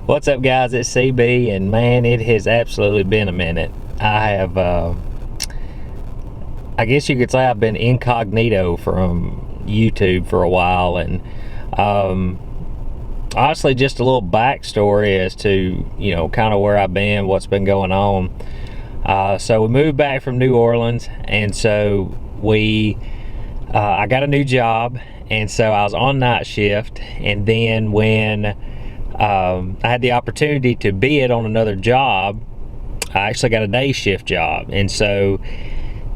What's up, guys? It's CB, and man, it has absolutely been a minute. I have, I guess you could say I've been incognito from YouTube for a while, and honestly, just a little backstory as to, kind of where I've been, what's been going on. So we moved back from New Orleans, and so I got a new job, and so I was on night shift, and then when I had the opportunity to be on another job, I actually got a day shift job, and so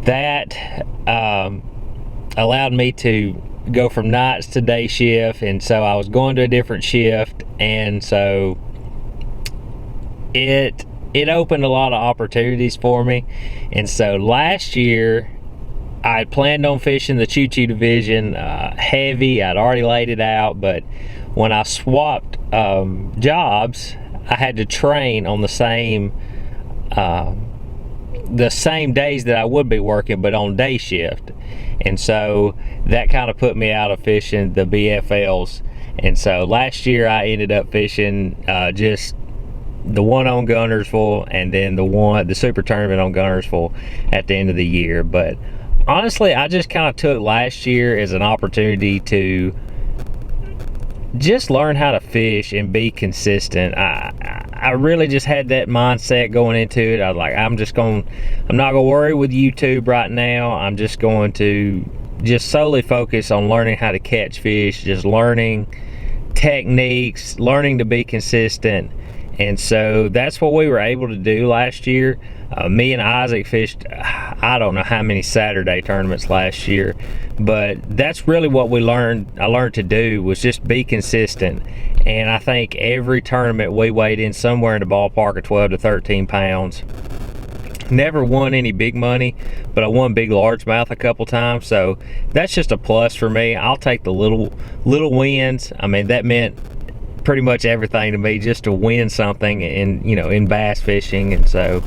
that allowed me to go from nights to day shift, and so I was going to a different shift, and so it opened a lot of opportunities for me. And so last year I had planned on fishing the Choo Choo division heavy. I'd already laid it out, but when I swapped jobs, I had to train on the same days that I would be working, but on day shift. And so that kind of put me out of fishing the BFLs. And so last year I ended up fishing just the one on Guntersville, and then the super tournament on Guntersville at the end of the year. But honestly, I just kind of took last year as an opportunity to just learn how to fish and be consistent. I really just had that mindset going into it. I was like, I'm not gonna worry with YouTube right now. I'm just going to just solely focus on learning how to catch fish, just learning techniques, learning to be consistent. And so that's what we were able to do last year. Me and Isaac fished, I don't know how many Saturday tournaments last year, but that's really what I learned to do, was just be consistent. And I think every tournament we weighed in somewhere in the ballpark of 12 to 13 pounds. Never won any big money, but I won big largemouth a couple times, so that's just a plus for me. I'll take the little wins. I mean, that meant pretty much everything to me, just to win something in bass fishing. And so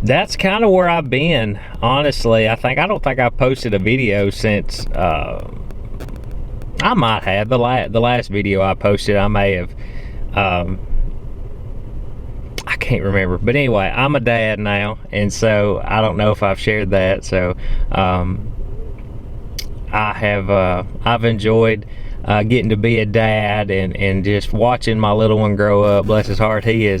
that's kind of where I've been, honestly. I don't think I've posted a video since I might have the last video I posted. I may have I can't remember, but anyway, I'm a dad now, and so I don't know if I've shared that. So I've enjoyed getting to be a dad, and just watching my little one grow up. Bless his heart, he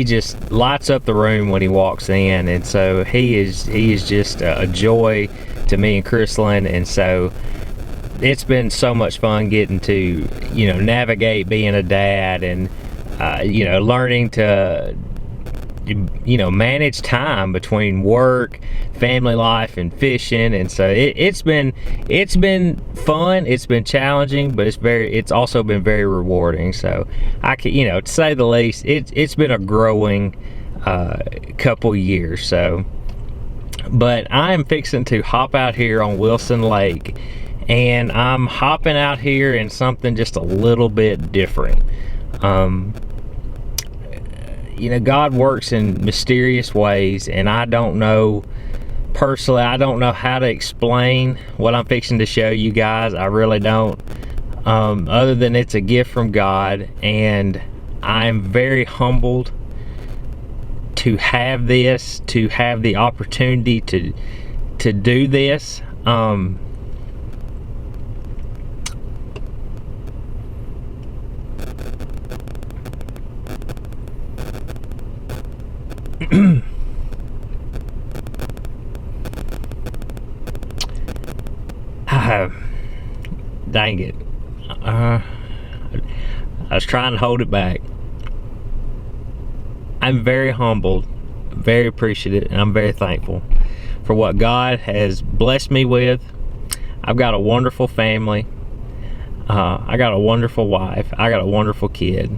just lights up the room when he walks in, and so he is just a joy to me and Chrislyn. And so it's been so much fun getting to navigate being a dad, and learning to manage time between work, family life, and fishing. And so it's been fun. It's been challenging, but it's also been very rewarding. So I can, to say the least, it's been a growing couple years. So, but I am fixing to hop out here on Wilson Lake, and I'm hopping out here in something just a little bit different. God works in mysterious ways, and I don't know how to explain what I'm fixing to show you guys. I really don't, other than it's a gift from God, and I'm very humbled to have the opportunity to do this. Dang it. I was trying to hold it back. I'm very humbled, very appreciative, and I'm very thankful for what God has blessed me with. I've got a wonderful family. I got a wonderful wife. I got a wonderful kid.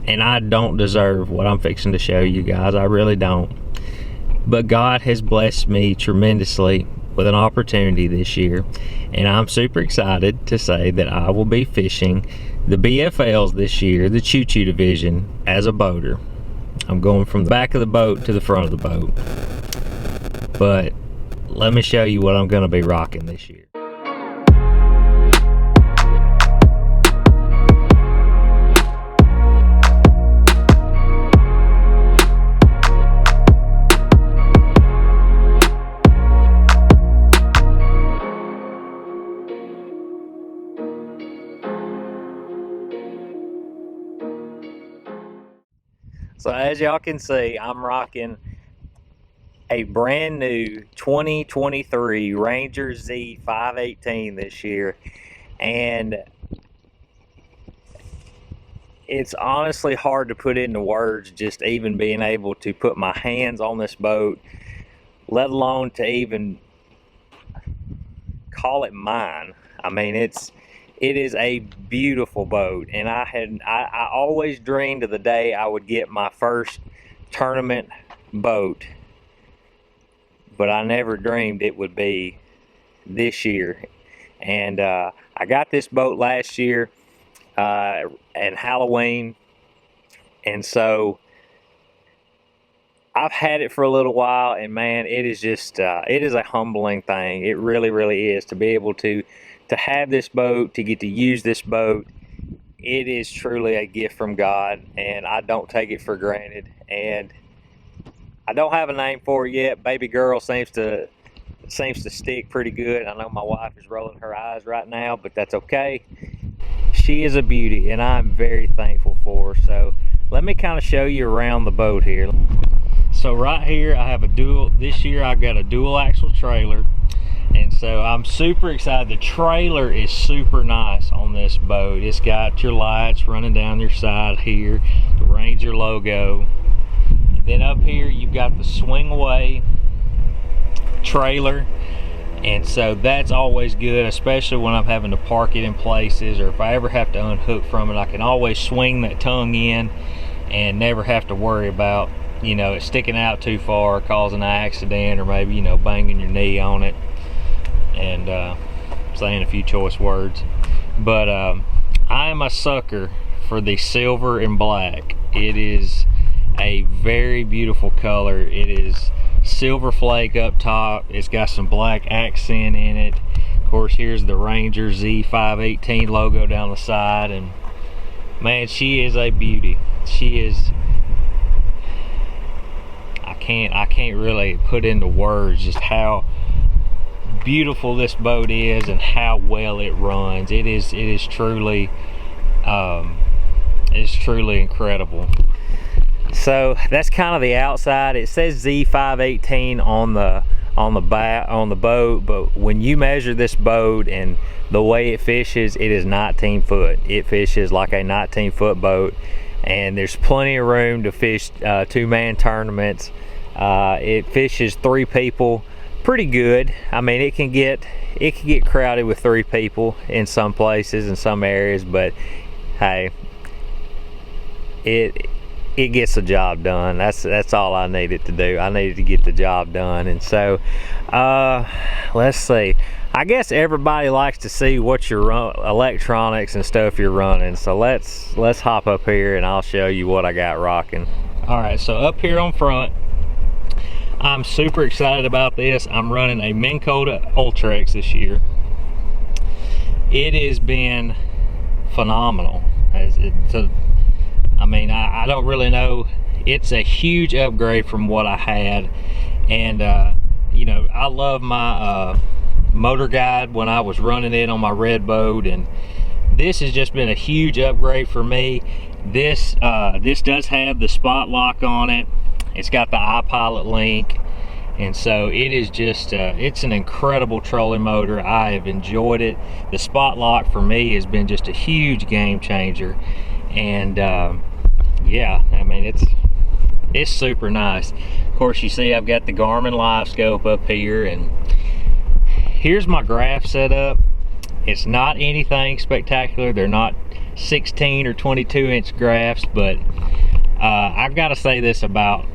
And I don't deserve what I'm fixing to show you guys. I really don't. But God has blessed me tremendously with an opportunity this year, and I'm super excited to say that I will be fishing the BFLs this year, the Choo Choo division, as a boater. I'm going from the back of the boat to the front of the boat. But let me show you what I'm going to be rocking this year. So as y'all can see, I'm rocking a brand new 2023 Ranger Z 518 this year, and it's honestly hard to put into words, just even being able to put my hands on this boat, let alone to even call it mine. I mean, it is a beautiful boat, and I always dreamed of the day I would get my first tournament boat, but I never dreamed it would be this year. And I got this boat last year and Halloween, and so I've had it for a little while, and man, it is just it is a humbling thing. It really is, to be able to have this boat, to get to use this boat. It is truly a gift from God, and I don't take it for granted. And I don't have a name for it yet. Baby girl seems to stick pretty good. I know my wife is rolling her eyes right now, but that's okay. She is a beauty, and I'm very thankful for her. So let me kind of show you around the boat here. So right here I have this year I've got a dual axle trailer, and so I'm super excited. The trailer is super nice on this boat. It's got your lights running down your side here, the Ranger logo, and then up here you've got the swing away trailer. And so that's always good, especially when I'm having to park it in places, or if I ever have to unhook from it, I can always swing that tongue in and never have to worry about, you know, it sticking out too far, causing an accident, or maybe, you know, banging your knee on it and saying a few choice words. But I am a sucker for the silver and black. It is a very beautiful color. It is silver flake up top. It's got some black accent in it. Of course, here's the Ranger Z 518 logo down the side, and man, she is a beauty. She is, I can't really put into words just how beautiful this boat is and how well it runs. It is truly incredible. So that's kind of the outside. It says Z518 on the boat, but when you measure this boat and the way it fishes, it is 19 foot. It fishes like a 19-foot boat, and there's plenty of room to fish two-man tournaments. It fishes 3 people pretty good. I mean, it can get crowded with 3 people in some places, in some areas, but hey, it gets the job done. That's all I needed to do. I needed to get the job done. And so let's see, I guess everybody likes to see what your electronics and stuff you're running, so let's hop up here and I'll show you what I got rocking. All right, so up here on front, I'm super excited about this. I'm running a Minn Kota Ultrex this year. It has been phenomenal. I mean, I don't really know. It's a huge upgrade from what I had. And, you know, I love my motor guide when I was running it on my red boat. And this has just been a huge upgrade for me. This does have the spot lock on it. It's got the iPilot link. And so it is just, it's an incredible trolling motor. I have enjoyed it. The spot lock for me has been just a huge game changer. And yeah, I mean, it's super nice. Of course, you see I've got the Garmin LiveScope up here, and here's my graph setup. It's not anything spectacular. They're not 16 or 22 inch graphs, but I've got to say this about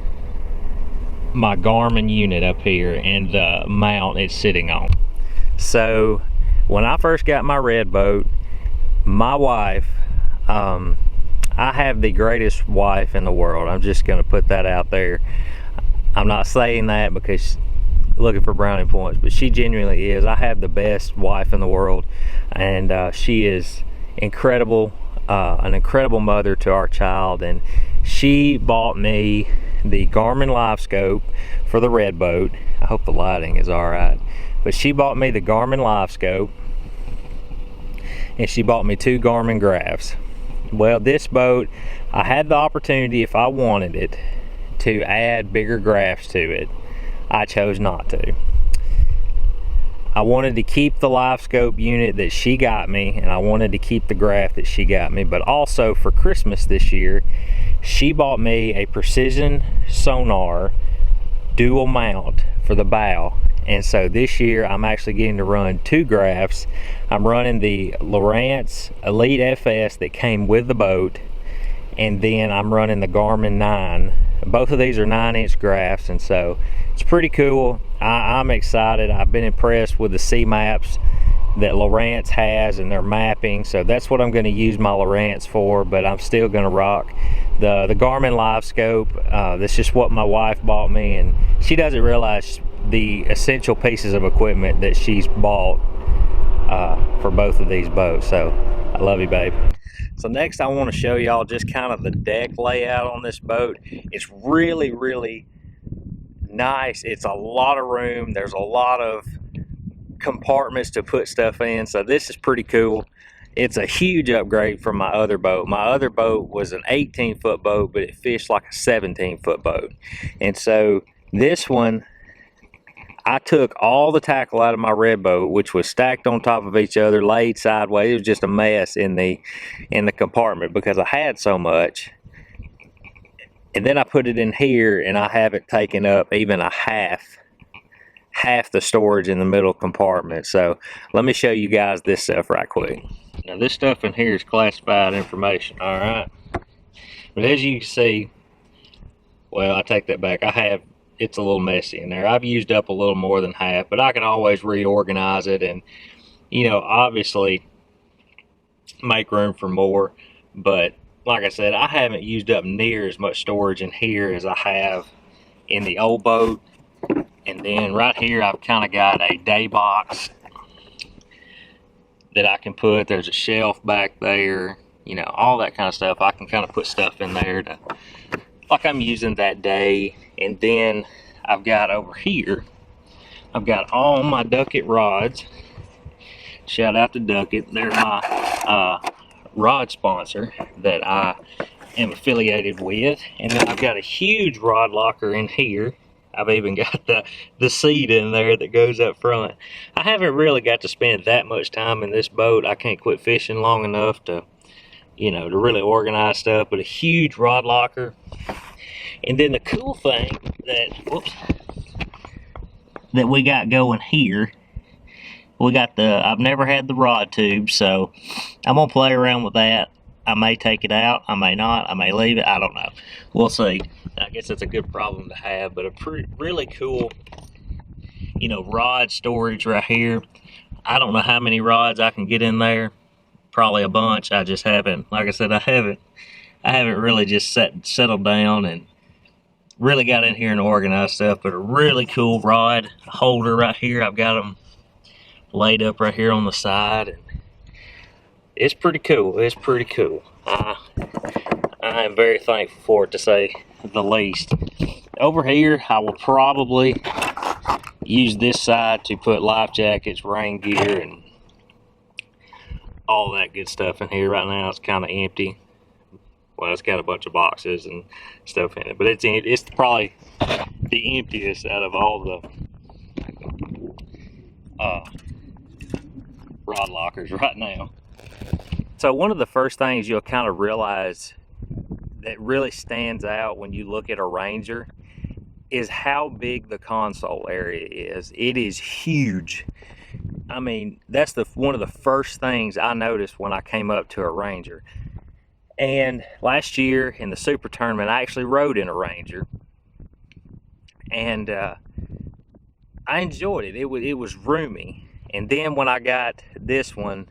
my Garmin unit up here and the mount it's sitting on. So when I first got my red boat, my wife, I have the greatest wife in the world. I'm just going to put that out there. I'm not saying that because looking for brownie points, but she genuinely is. I have the best wife in the world, and she is incredible, an incredible mother to our child. And she bought me the Garmin LiveScope for the red boat. I hope the lighting is all right, but she bought me the Garmin LiveScope, and she bought me 2 Garmin graphs. Well, this boat, I had the opportunity, if I wanted it, to add bigger grafts to it. I chose not to. I wanted to keep the LiveScope unit that she got me, and I wanted to keep the graft that she got me, but also for Christmas this year, she bought me a Precision Sonar dual mount for the bow. And so this year I'm actually getting to run 2 grafts. I'm running the Lowrance Elite FS that came with the boat, and then I'm running the Garmin 9. Both of these are 9-inch grafts, and so it's pretty cool. I'm excited. I've been impressed with the C-maps that Lowrance has and their mapping, so that's what I'm going to use my Lowrance for, but I'm still going to rock the Garmin LiveScope. That's just what my wife bought me, and she doesn't realize the essential pieces of equipment that she's bought for both of these boats. So I love you, babe. So next I want to show y'all just kind of the deck layout on this boat. It's really, really nice. It's a lot of room. There's a lot of compartments to put stuff in, so this is pretty cool. It's a huge upgrade from my other boat. My other boat was an 18-foot boat, but it fished like a 17-foot boat. And so this one, I took all the tackle out of my red boat, which was stacked on top of each other, laid sideways. It was just a mess in the compartment because I had so much. And then I put it in here, and I haven't taken up even a half the storage in the middle compartment. So let me show you guys this stuff right quick. Now this stuff in here is classified information, all right? But as you can see, well, I take that back. It's a little messy in there. I've used up a little more than half, but I can always reorganize it and, you know, obviously make room for more. But like I said, I haven't used up near as much storage in here as I have in the old boat. And then right here, I've kind of got a day box that I can put. There's a shelf back there, you know, all that kind of stuff. I can kind of put stuff in there to, like I'm using that day. And then I've got over here, I've got all my Duckett rods. Shout out to Duckett. They're my rod sponsor that I am affiliated with. And then I've got a huge rod locker in here. I've even got the seat in there that goes up front. I haven't really got to spend that much time in this boat. I can't quit fishing long enough to, you know, to really organize stuff, but a huge rod locker. And then the cool thing that we got going here, we got I've never had the rod tube, so I'm gonna play around with that. I may take it out, I may not, I may leave it, I don't know. We'll see. I guess that's a good problem to have, but a really cool, you know, rod storage right here. I don't know how many rods I can get in there. Probably a bunch. I just haven't, like I said, I haven't really just settled down and really got in here and organized stuff. But a really cool rod holder right here. I've got them laid up right here on the side, and it's pretty cool. It's pretty cool. I am very thankful for it, to say the least. Over here, I will probably use this side to put life jackets, rain gear, and all that good stuff in here. Right now, it's kind of empty. Well, it's got a bunch of boxes and stuff in it, but it's probably the emptiest out of all the rod lockers right now. So one of the first things you'll kind of realize that really stands out when you look at a Ranger is how big the console area is. It is huge. I mean, that's one of the first things I noticed when I came up to a Ranger. And last year in the Super Tournament, I actually rode in a Ranger, and I enjoyed it. It was roomy. And then when I got this one,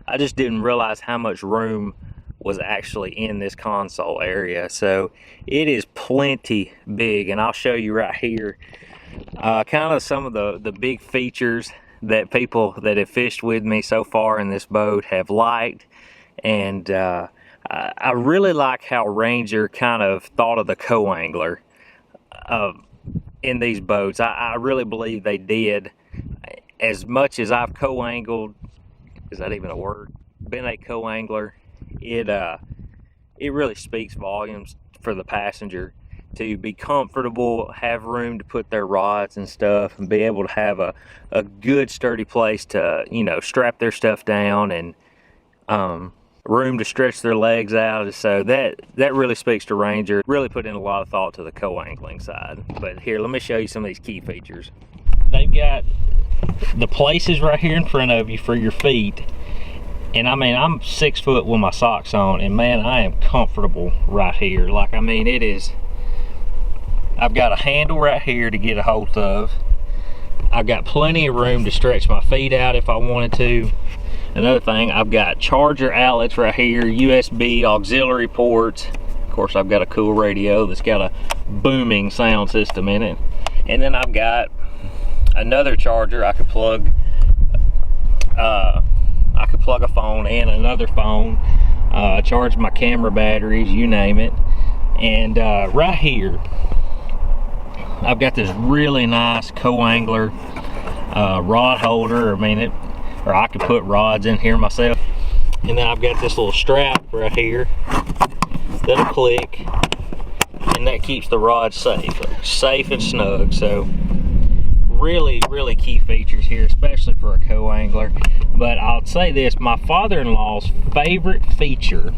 I just didn't realize how much room was actually in this console area. So it is plenty big, and I'll show you right here kind of some of the big features that people that have fished with me so far in this boat have liked. And I really like how Ranger kind of thought of the co-angler in these boats. I really believe they did. As much as I've co-angled, is that even a word? Been a co-angler, it really speaks volumes for the passenger to be comfortable, have room to put their rods and stuff, and be able to have a good sturdy place to, you know, strap their stuff down, and room to stretch their legs out. So that really speaks to Ranger. Really put in a lot of thought to the co-angling side. But here, let me show you some of these key features. They've got the places right here in front of you for your feet. And I mean, I'm 6 foot with my socks on, and man, I am comfortable right here. Like, I mean, it is, I've got a handle right here to get a hold of. I've got plenty of room to stretch my feet out if I wanted to. Another thing, I've got charger outlets right here, USB auxiliary ports. Of course, I've got a cool radio that's got a booming sound system in it. And then I've got another charger I could plug. I could plug a phone and another phone, charge my camera batteries, you name it. And right here, I've got this really nice co-angler rod holder. I mean, or I could put rods in here myself. And then I've got this little strap right here that'll click, and that keeps the rod safe and snug. So really key features here, especially for a co-angler. But I'll say this, my father-in-law's favorite feature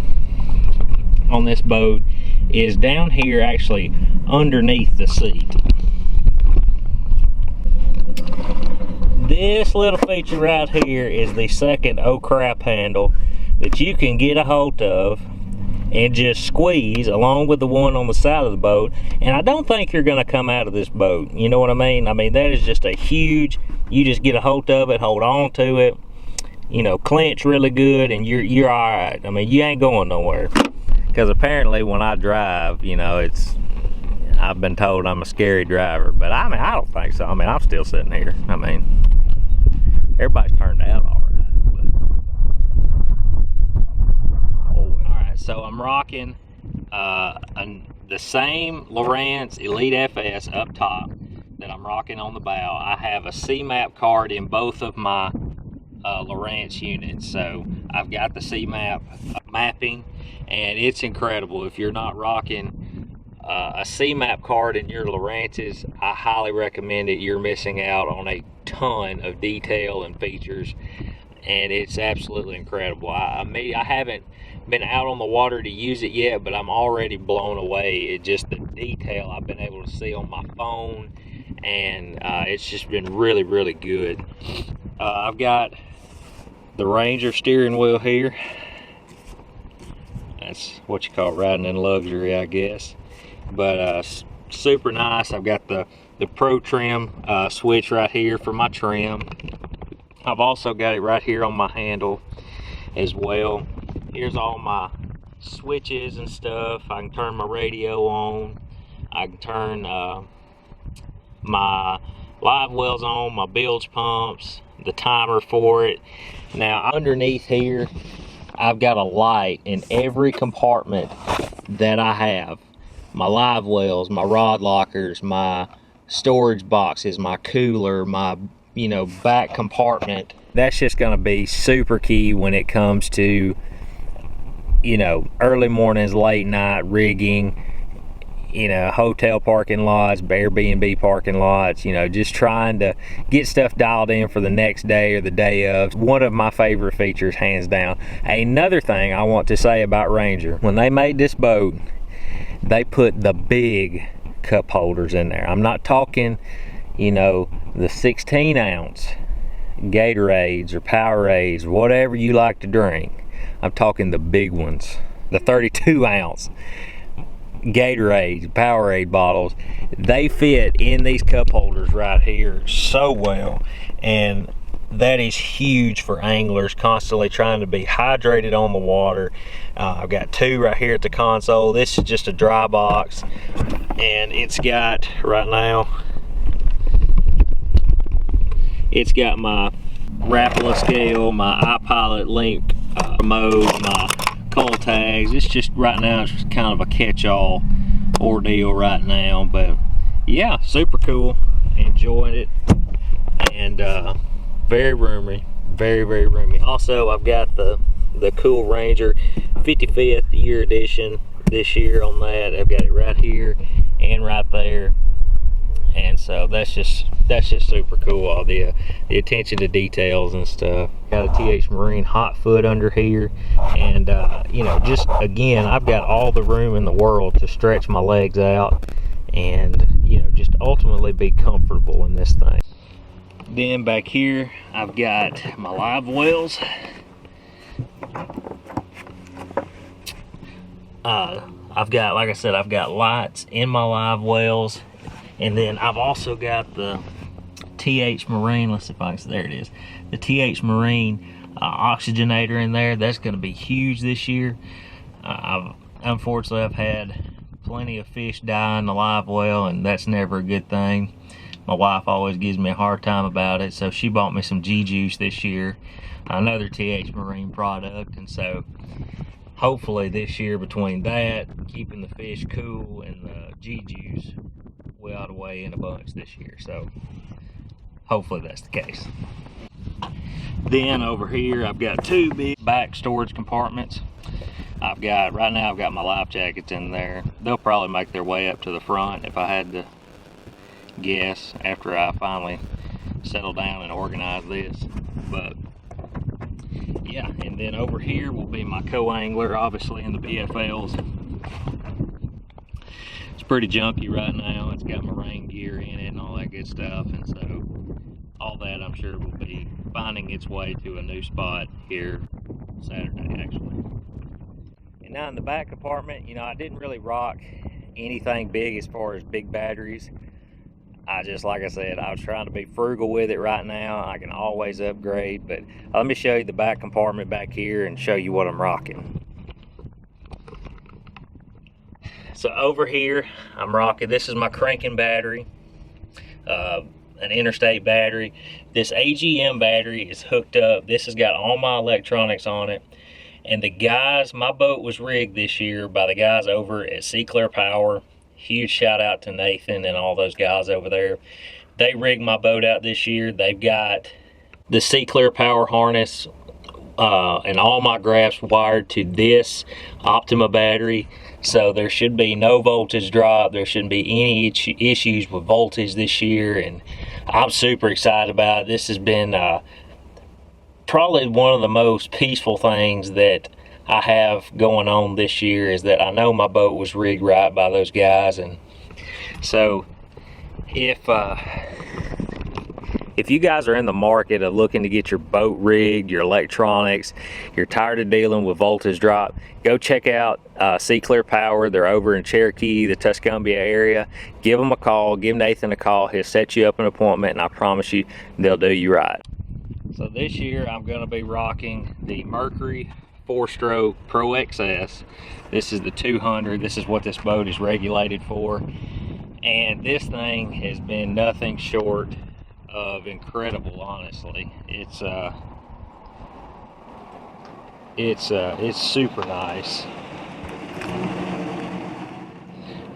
on this boat is down here, actually underneath the seat. This little feature right here is the second oh crap handle that you can get a hold of and just squeeze along with the one on the side of the boat, and I don't think you're going to come out of this boat. You know what I mean? I mean, that is just a huge, you just get a hold of it, hold on to it, you know, clench really good, and you're all right. I mean, you ain't going nowhere. Because apparently when I drive, you know, I've been told I'm a scary driver, but I mean, I don't think so. I mean, I'm still sitting here. I mean, everybody's turned out all right. So I'm rocking the same Lowrance Elite FS up top that I'm rocking on the bow. I have a C-MAP card in both of my Lowrance units. So I've got the C-MAP mapping, and it's incredible. If you're not rocking a C-MAP card in your Lowrances, I highly recommend it. You're missing out on a ton of detail and features, and it's absolutely incredible. I haven't been out on the water to use it yet, but I'm already blown away at just the detail I've been able to see on my phone, and it's just been really good. I've got the Ranger steering wheel here. That's what you call riding in luxury, I guess. But super nice. I've got the Pro Trim switch right here for my trim. I've also got it right here on my handle as well. Here's all my switches and stuff. I can turn my radio on. I can turn my live wells on, my bilge pumps, the timer for it. Now underneath here, I've got a light in every compartment that I have. My live wells, my rod lockers, my storage boxes, my cooler, my back compartment. That's just going to be super key when it comes to early mornings, late night rigging, hotel parking lots, Airbnb parking lots, just trying to get stuff dialed in for the next day or the day of. One of my favorite features, hands down. Another thing I want to say about Ranger, when they made this boat, they put the big cup holders in there. I'm not talking, the 16 ounce Gatorades or Powerades, whatever you like to drink. I'm talking the big ones, the 32 ounce Gatorades, Powerade bottles. They fit in these cup holders right here so well, and that is huge for anglers constantly trying to be hydrated on the water. I've got two right here at the console. This is just a dry box, and it's got right now, it's got my Rapala scale, my iPilot Link remote, my cull tags. It's just right now, it's just kind of a catch-all ordeal right now, but yeah, super cool, enjoying it, and very roomy, very roomy. Also, I've got the cool Ranger 55th year edition this year on that. I've got it right here and right there. And so that's just super cool, all the attention to details and stuff. Got a TH Marine hot foot under here, and you know, just again, I've got all the room in the world to stretch my legs out and, you know, just ultimately be comfortable in this thing. Then back here I've got my live wells. I've got, like I said, I've got lights in my live wells. And then I've also got the TH Marine, let's see if I can, there it is. The TH Marine oxygenator in there. That's gonna be huge this year. Unfortunately, I've had plenty of fish die in the live well, and that's never a good thing. My wife always gives me a hard time about it, so she bought me some G-Juice this year, another TH Marine product, and so hopefully this year, between that, keeping the fish cool, and the G-Juice, we ought to weigh in a bunch this year, so hopefully that's the case. Then over here I've got two big back storage compartments. Right now I've got my life jackets in there. They'll probably make their way up to the front if I had to guess, after I finally settle down and organize this. But yeah, and then over here will be my co-angler, obviously, in the BFLs. Pretty junky right now. It's got my rain gear in it and all that good stuff, and so all that I'm sure will be finding its way to a new spot here Saturday, actually. And now in the back compartment, you know, I didn't really rock anything big as far as big batteries. Like I said, I was trying to be frugal with it right now. I can always upgrade, but let me show you the back compartment back here and show you what I'm rocking. So over here, I'm rocking, this is my cranking battery, an Interstate battery. This AGM battery is hooked up. This has got all my electronics on it. And the guys, my boat was rigged this year by the guys over at Seaclear Power. Huge shout out to Nathan and all those guys over there. They rigged my boat out this year. They've got the Seaclear Power harness and all my graphs wired to this Optima battery. So there should be no voltage drop. There shouldn't be any issues with voltage this year, and I'm super excited about it. This has been probably one of the most peaceful things that I have going on this year, is that I know my boat was rigged right by those guys. And so if you guys are in the market of looking to get your boat rigged, your electronics, you're tired of dealing with voltage drop, go check out Seaclear Power. They're over in Cherokee, the Tuscumbia area. Give them a call, give Nathan a call. He'll set you up an appointment, and I promise you, they'll do you right. So this year, I'm gonna be rocking the Mercury 4-stroke Pro XS. This is the 200. This is what this boat is regulated for. And this thing has been nothing short of incredible, honestly. It's super nice.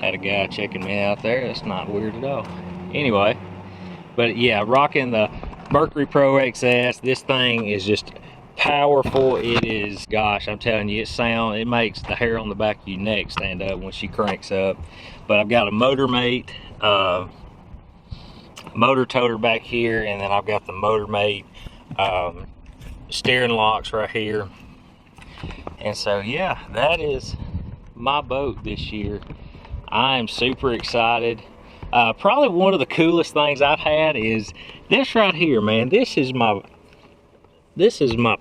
Had a guy checking me out there. That's not weird at all. Anyway, but yeah, rocking the Mercury Pro XS. This thing is just powerful. It is, gosh, I'm telling you, it makes the hair on the back of your neck stand up when she cranks up. But I've got a MotorMate motor toter back here, and then I've got the MotorMate steering locks right here. And so yeah, that is my boat this year. I am super excited. Probably one of the coolest things I've had is this right here, man. This is my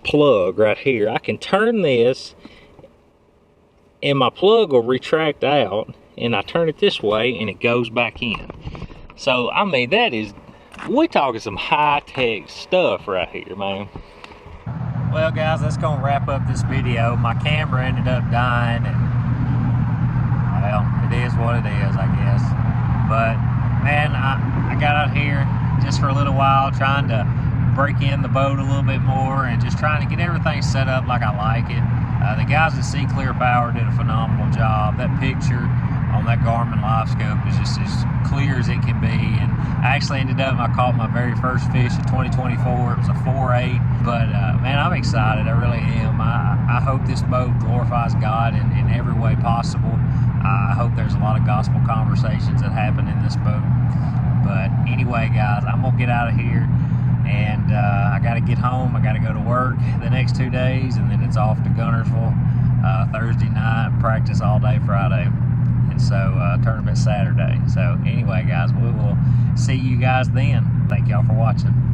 plug right here. I can turn this and my plug will retract out, and I turn it this way and it goes back in. So I mean, we're talking some high-tech stuff right here, man. Well guys, that's gonna wrap up this video. My camera ended up dying, and well, it is what it is, I guess. But man, I got out here just for a little while trying to break in the boat a little bit more and just trying to get everything set up like I like it. The guys at Sea Clear Power did a phenomenal job. That picture on that Garmin LiveScope is just as clear as it can be. And I actually ended up, I caught my very first fish in 2024. It was a 4.8. But man, I'm excited. I really am. I hope this boat glorifies God in every way possible. I hope there's a lot of gospel conversations that happen in this boat. But anyway, guys, I'm gonna get out of here, and I got to get home. I got to go to work the next 2 days, and then it's off to Guntersville Thursday night, practice all day Friday, and so tournament Saturday. So anyway, guys, we will see you guys then. Thank y'all for watching.